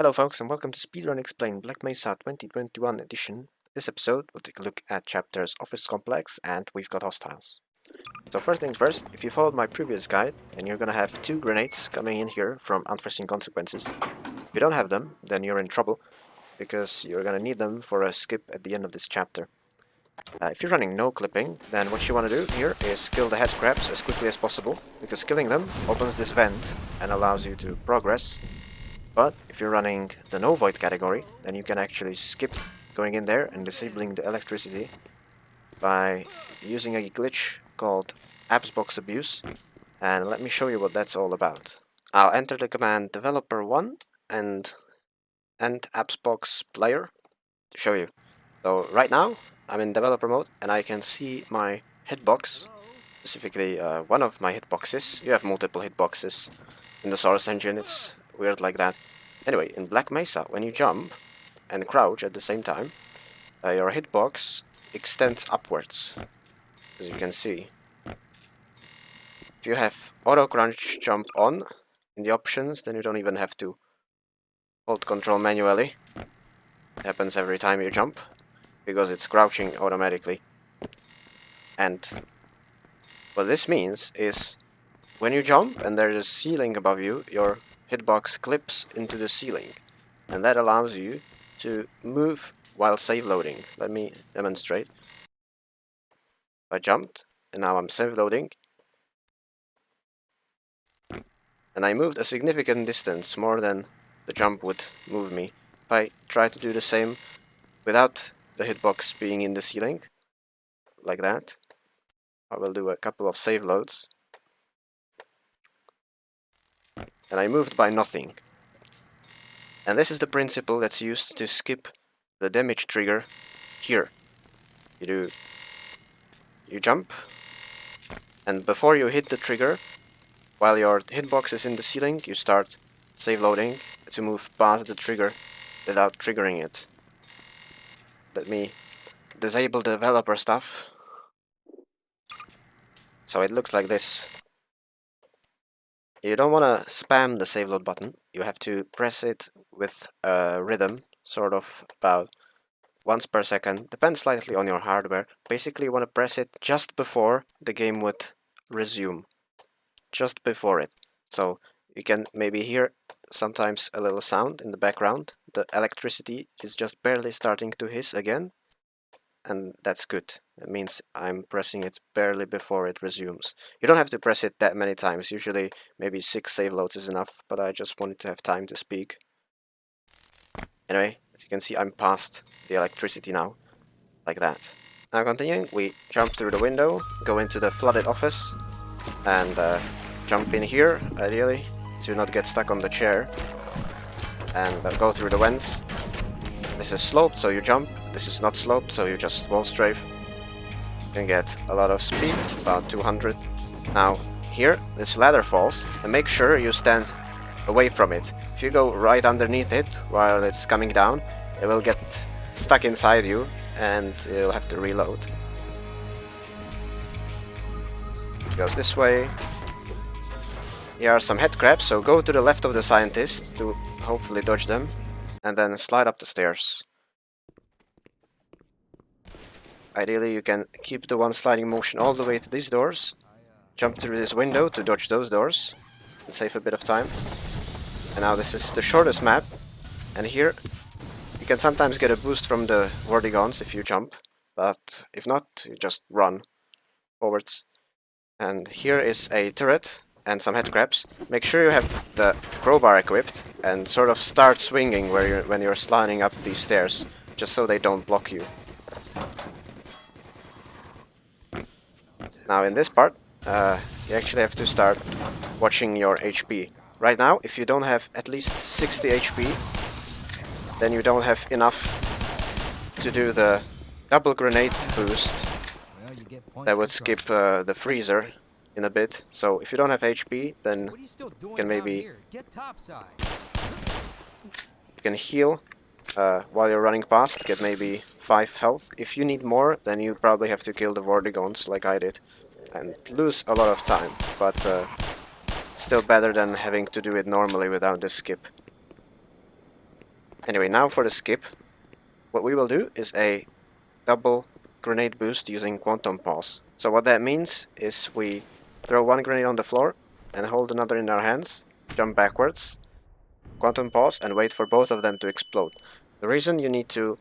Hello folks and welcome to Speedrun Explained Black Mesa 2021 edition. This episode will take a look at chapters Office Complex and We've Got Hostiles. So first things first, if you followed my previous guide, then you're gonna have 2 grenades coming in here from Unforeseen Consequences. If you don't have them, then you're in trouble, because you're gonna need them for a skip at the end of this chapter. If you're running no clipping, then what you want to do here is kill the head crabs as quickly as possible, because killing them opens this vent and allows you to progress. But if you're running the no void category, then you can actually skip going in there and disabling the electricity by using a glitch called AppsBox Abuse, and let me show you what that's all about. I'll enter the command developer1 and AppsBox player to show you. So right now I'm in developer mode and I can see my hitbox, specifically one of my hitboxes. You have multiple hitboxes in the Source engine, it's weird like that. Anyway, in Black Mesa, when you jump and crouch at the same time, your hitbox extends upwards, as you can see. If you have auto crunch jump on in the options, then you don't even have to hold control manually. It happens every time you jump, because it's crouching automatically. And what this means is, when you jump and there's a ceiling above you, your hitbox clips into the ceiling, and that allows you to move while save loading. Let me demonstrate. I jumped, and now I'm save loading, and I moved a significant distance, more than the jump would move me. If I try to do the same without the hitbox being in the ceiling, like that, I will do a couple of save loads, and I moved by nothing. And this is the principle that's used to skip the damage trigger here. You jump, and before you hit the trigger, while your hitbox is in the ceiling, you start save loading to move past the trigger without triggering it. Let me disable the developer stuff. So it looks like this. You don't want to spam the save load button. You have to press it with a rhythm, sort of about once per second. Depends slightly on your hardware. Basically, you want to press it just before the game would resume. Just before it. So you can maybe hear sometimes a little sound in the background. The electricity is just barely starting to hiss again. And that's good. It means I'm pressing it barely before it resumes. You don't have to press it that many times. Usually maybe 6 save loads is enough, but I just wanted to have time to speak. Anyway, as you can see, I'm past the electricity now, like that. Now continuing, we jump through the window, go into the flooded office, and jump in here, ideally, to not get stuck on the chair, and go through the vents. This is sloped, so you jump. This is not sloped, so you just wall strafe. You can get a lot of speed, about 200. Now, here, this ladder falls, and make sure you stand away from it. If you go right underneath it while it's coming down, it will get stuck inside you, and you'll have to reload. It goes this way. Here are some head crabs, so go to the left of the scientists to hopefully dodge them, and then slide up the stairs. Ideally, you can keep the one sliding motion all the way to these doors, jump through this window to dodge those doors, and save a bit of time. And now this is the shortest map, and here you can sometimes get a boost from the Vortigons if you jump, but if not, you just run forwards. And here is a turret and some head crabs. Make sure you have the crowbar equipped and sort of start swinging when you're sliding up these stairs, just so they don't block you. Now in this part, you actually have to start watching your HP. Right now, if you don't have at least 60 HP, then you don't have enough to do the double grenade boost that would skip the freezer in a bit. So if you don't have HP, then you can maybe heal while you're running past, get maybe 5 health. If you need more, then you probably have to kill the Vortigons like I did and lose a lot of time, but still better than having to do it normally without this skip. Anyway, now for the skip. What we will do is a double grenade boost using quantum pause. So what that means is we throw one grenade on the floor and hold another in our hands, jump backwards, quantum pause, and wait for both of them to explode. The reason you need to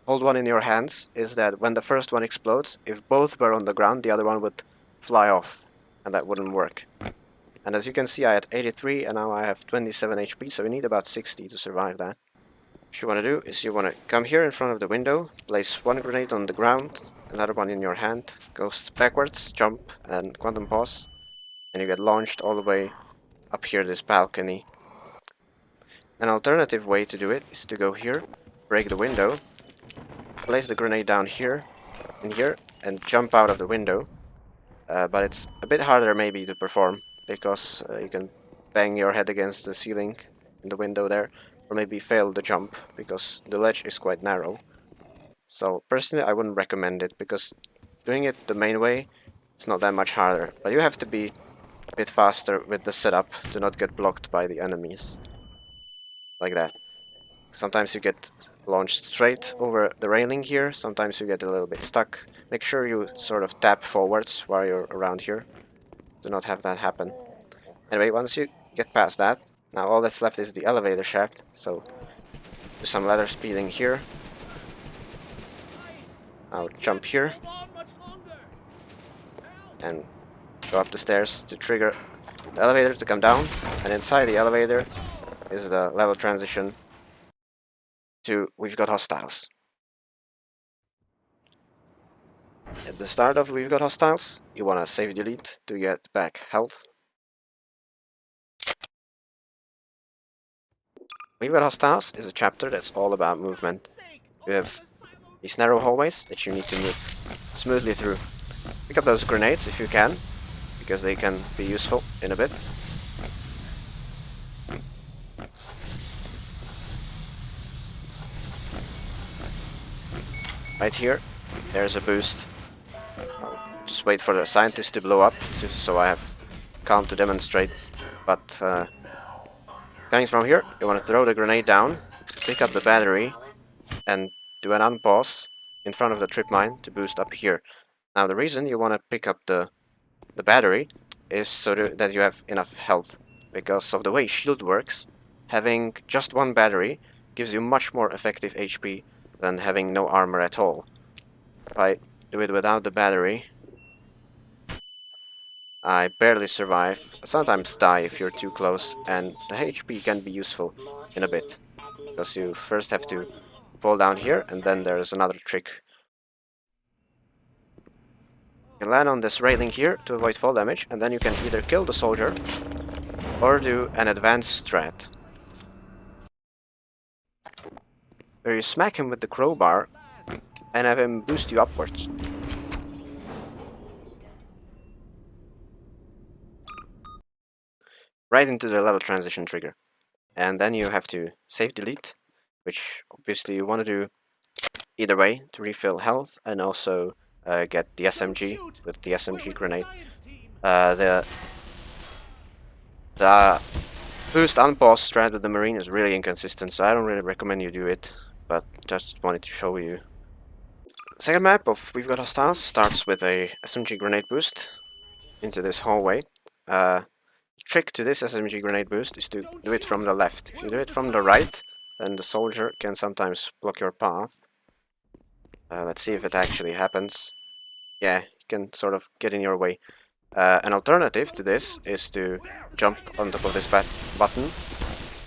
hold one in your hands is that when the first one explodes, if both were on the ground, the other one would fly off, and that wouldn't work. And as you can see, I had 83 and now I have 27 HP, so we need about 60 to survive that. What you want to do is you want to come here in front of the window, place one grenade on the ground, another one in your hand, go backwards, jump, and quantum pause, and you get launched all the way up here this balcony. An alternative way to do it is to go here, break the window, place the grenade down here, in here, and jump out of the window. But it's a bit harder maybe to perform, because you can bang your head against the ceiling in the window there, or maybe fail the jump, because the ledge is quite narrow. So personally I wouldn't recommend it, because doing it the main way, it's not that much harder. But you have to be a bit faster with the setup to not get blocked by the enemies. Like that. Sometimes you get launched straight over the railing here, sometimes you get a little bit stuck. Make sure you sort of tap forwards while you're around here. Do not have that happen. Anyway, once you get past that, now all that's left is the elevator shaft, so do some ladder speeding here. I'll jump here and go up the stairs to trigger the elevator to come down, and inside the elevator is the level transition to We've Got Hostiles. At the start of We've Got Hostiles, you want to save delete to get back health. We've Got Hostiles is a chapter that's all about movement. You have these narrow hallways that you need to move smoothly through. Pick up those grenades if you can, because they can be useful in a bit. Right here, there's a boost. I'll just wait for the scientist to blow up, so I have calm to demonstrate. But coming from here, you want to throw the grenade down, pick up the battery, and do an unpause in front of the trip mine to boost up here. Now the reason you want to pick up the battery is so that you have enough health. Because of the way shield works, having just one battery gives you much more effective HP than having no armor at all. If I do it without the battery, I barely survive, sometimes die if you're too close, and the HP can be useful in a bit. Because you first have to fall down here, and then there's another trick. You can land on this railing here to avoid fall damage, and then you can either kill the soldier or do an advanced strat, where you smack him with the crowbar and have him boost you upwards. Right into the level transition trigger. And then you have to save delete, which obviously you want to do either way to refill health and also get the SMG with the SMG grenade. The boost unpause strat with the Marine is really inconsistent, so I don't really recommend you do it, but just wanted to show you. The second map of We've Got Hostiles starts with a SMG grenade boost into this hallway. Trick to this SMG grenade boost is to do it from the left. If you do it from the right, then the soldier can sometimes block your path. Let's see if it actually happens. Yeah, he can sort of get in your way. An alternative to this is to jump on top of this button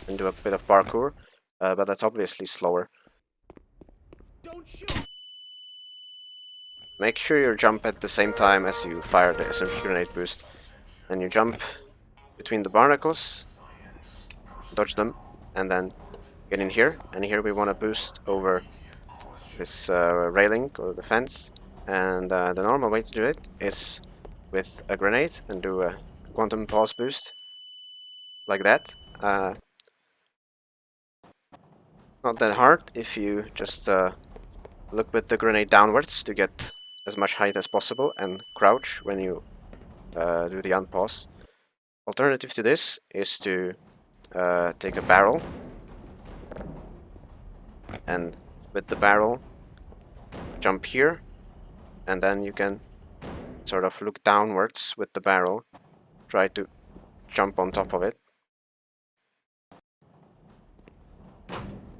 and do a bit of parkour, but that's obviously slower. Make sure you jump at the same time as you fire the SMG grenade boost. Then you jump between the barnacles, dodge them, and then get in here. And here we want to boost over this railing or the fence. And the normal way to do it is with a grenade and do a quantum pause boost, like that. Not that hard if you just look with the grenade downwards to get as much height as possible and crouch when you do the unpause. Alternative to this is to take a barrel and with the barrel, jump here, and then you can sort of look downwards with the barrel, try to jump on top of it.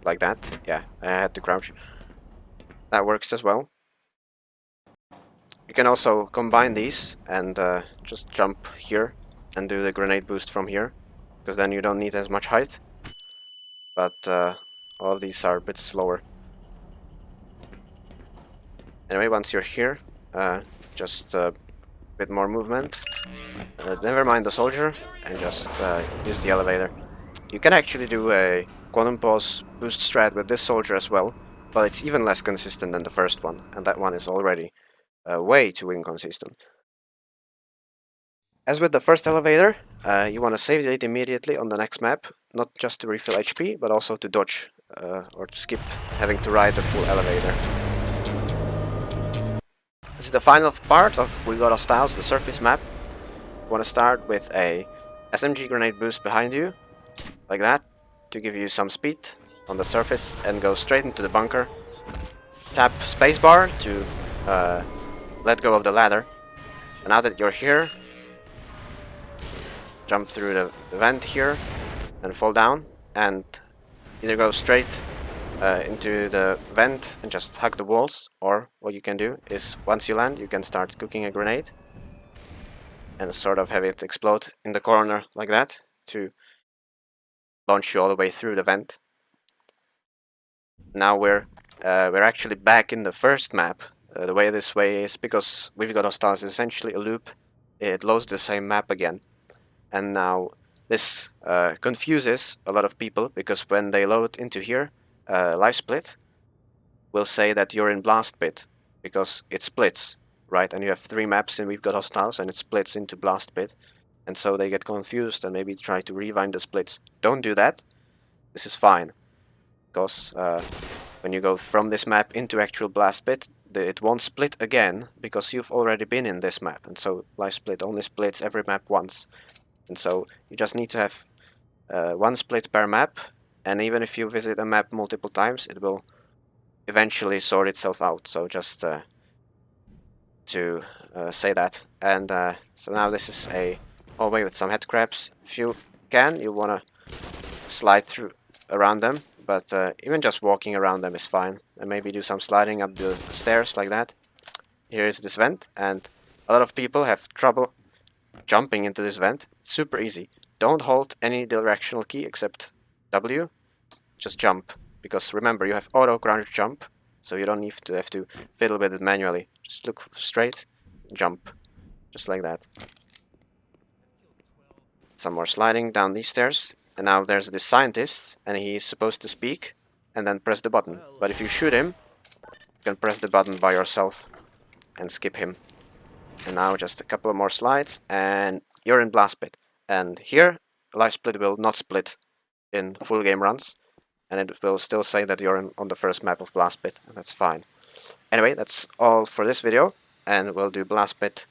Like that. Yeah, I had to crouch. That works as well. You can also combine these and just jump here and do the grenade boost from here, because then you don't need as much height. But all of these are a bit slower. Anyway, once you're here, just a bit more movement. Never mind the soldier, and just use the elevator. You can actually do a quantum pause boost strat with this soldier as well, but it's even less consistent than the first one, and that one is already way too inconsistent. As with the first elevator, you want to save it immediately on the next map, not just to refill HP, but also to dodge or to skip having to ride the full elevator. This is the final part of We Got Hostiles, the surface map. You want to start with a SMG grenade boost behind you, like that, to give you some speed on the surface, and go straight into the bunker. Tap spacebar to let go of the ladder. And now that you're here, jump through the vent here and fall down, and either go straight into the vent and just hug the walls, or what you can do is once you land you can start cooking a grenade and sort of have it explode in the corner like that to launch you all the way through the vent. Now we're actually back in the first map. The way this way is because We've Got Hostiles is essentially a loop. It loads the same map again. And now this confuses a lot of people, because when they load into here, Life Split will say that you're in Blast Pit, because it splits, right? And you have 3 maps in We've Got Hostiles, and it splits into Blast Pit. And so they get confused and maybe try to rewind the splits. Don't do that. This is fine. Because when you go from this map into actual Blast Pit, it won't split again, because you've already been in this map. And so Life Split only splits every map once. And so you just need to have 1 split per map, and even if you visit a map multiple times, it will eventually sort itself out. So just to say that. And so now this is a hallway with some head crabs. If you can, you want to slide through around them, but even just walking around them is fine. And maybe do some sliding up the stairs like that. Here is this vent, and a lot of people have trouble jumping into this vent. It's super easy. Don't hold any directional key except W. Just jump, because remember, you have auto crouch jump, so you don't need to have to fiddle with it manually. Just look straight, jump, just like that. Some more sliding down these stairs, and now there's this scientist, and he's supposed to speak, and then press the button. But if you shoot him, you can press the button by yourself and skip him. And now just a couple of more slides, and you're in Blast Pit. And here, Life Split will not split in full game runs, and it will still say that you're on the first map of Blast Pit, and that's fine. Anyway, that's all for this video, and we'll do Blast Pit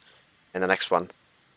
in the next one.